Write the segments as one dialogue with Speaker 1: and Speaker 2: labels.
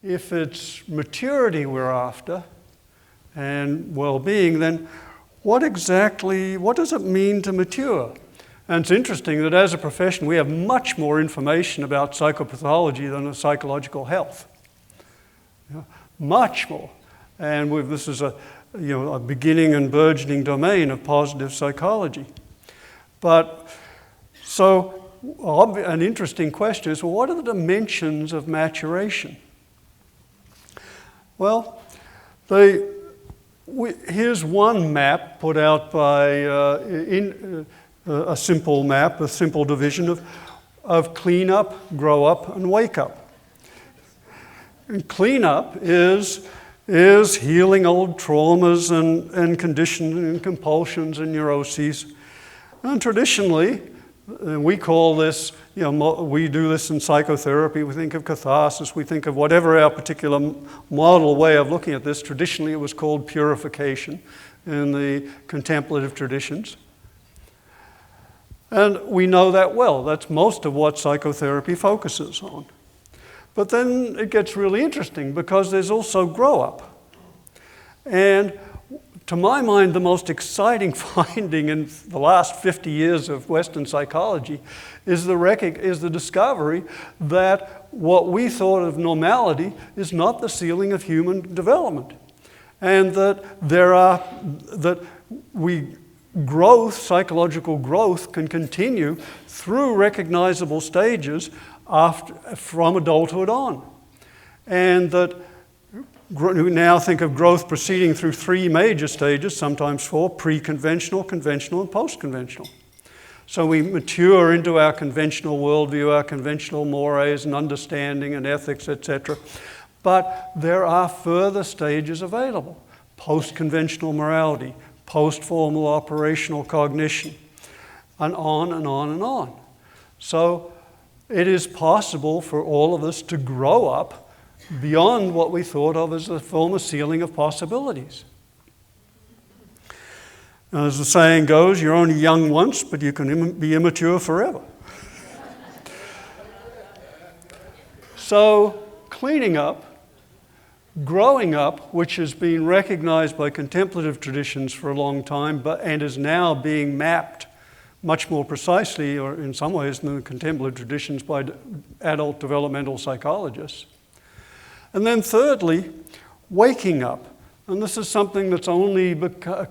Speaker 1: if it's maturity we're after and well-being, then what does it mean to mature? And it's interesting that as a profession we have much more information about psychopathology than psychological health. Much more. And this is a beginning and burgeoning domain of positive psychology. But so an interesting question is, well, what are the dimensions of maturation? Well, here's one map put out by a simple map, a simple division of clean up, grow up, and wake up. And clean up is healing old traumas and conditions and compulsions and neuroses. And traditionally, we call this, we do this in psychotherapy, we think of catharsis, we think of whatever our particular model way of looking at this. Traditionally, it was called purification in the contemplative traditions. And we know that well. That's most of what psychotherapy focuses on. But then it gets really interesting because there's also grow up. And to my mind, the most exciting finding in the last 50 years of Western psychology is the discovery that what we thought of normality is not the ceiling of human development. And that psychological growth can continue through recognizable stages from adulthood on. And that we now think of growth proceeding through three major stages, sometimes four: pre-conventional, conventional, and post-conventional. So we mature into our conventional worldview, our conventional mores and understanding and ethics, etc. But there are further stages available: post-conventional morality, post-formal operational cognition, and on and on and on. So it is possible for all of us to grow up beyond what we thought of as the former ceiling of possibilities. Now, as the saying goes, you're only young once, but you can be immature forever. So, cleaning up, growing up, which has been recognized by contemplative traditions for a long time, and is now being mapped much more precisely, or in some ways in the contemplative traditions, by adult developmental psychologists. And then thirdly, waking up. And this is something that's only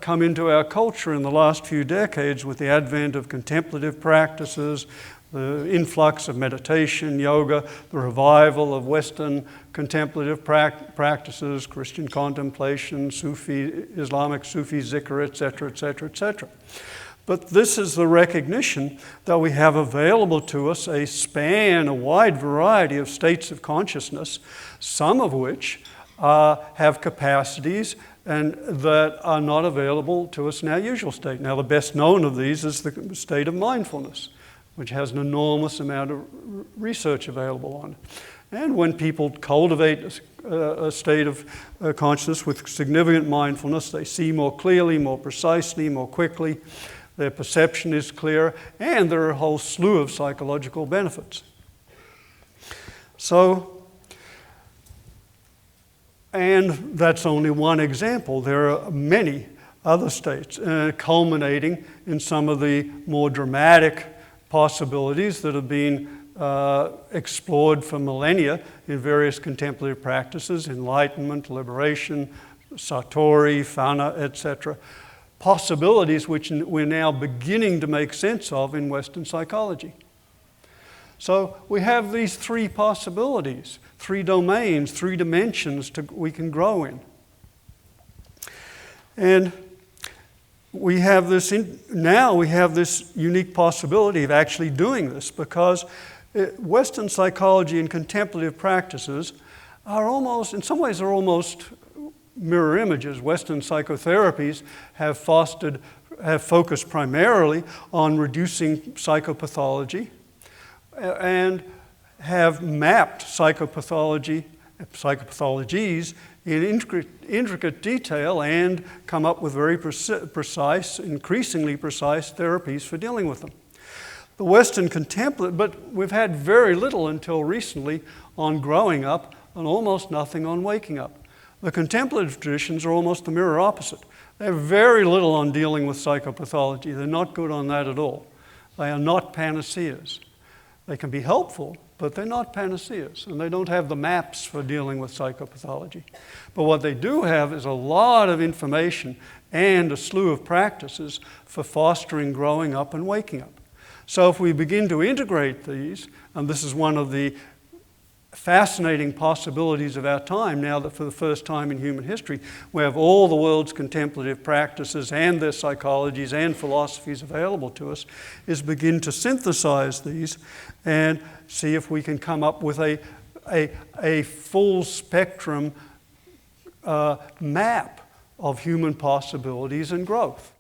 Speaker 1: come into our culture in the last few decades with the advent of contemplative practices, the influx of meditation, yoga, the revival of Western contemplative practices, Christian contemplation, Sufi, Islamic Sufi zikr, etc., etc., etc. But this is the recognition that we have available to us a wide variety of states of consciousness, some of which have capacities and that are not available to us in our usual state. Now, the best known of these is the state of mindfulness, which has an enormous amount of research available on it. And when people cultivate a state of consciousness with significant mindfulness, they see more clearly, more precisely, more quickly. Their perception is clearer, and there are a whole slew of psychological benefits. And that's only one example. There are many other states, culminating in some of the more dramatic possibilities that have been explored for millennia in various contemplative practices: enlightenment, liberation, satori, fana, etc. Possibilities which we're now beginning to make sense of in Western psychology. So we have these three possibilities, three domains, three dimensions we can grow in. And we have this unique possibility of actually doing this, because Western psychology and contemplative practices are almost mirror images. Western psychotherapies have focused primarily on reducing psychopathology and have mapped psychopathologies in intricate detail and come up with very precise, increasingly precise therapies for dealing with them. The Western contemplative, but we've had very little until recently on growing up and almost nothing on waking up. The contemplative traditions are almost the mirror opposite. They have very little on dealing with psychopathology. They're not good on that at all. They are not panaceas. They can be helpful, but they're not panaceas, and they don't have the maps for dealing with psychopathology. But what they do have is a lot of information and a slew of practices for fostering growing up and waking up. So if we begin to integrate these, and this is one of the fascinating possibilities of our time now that for the first time in human history we have all the world's contemplative practices and their psychologies and philosophies available to us, is begin to synthesize these and see if we can come up with a full spectrum map of human possibilities and growth.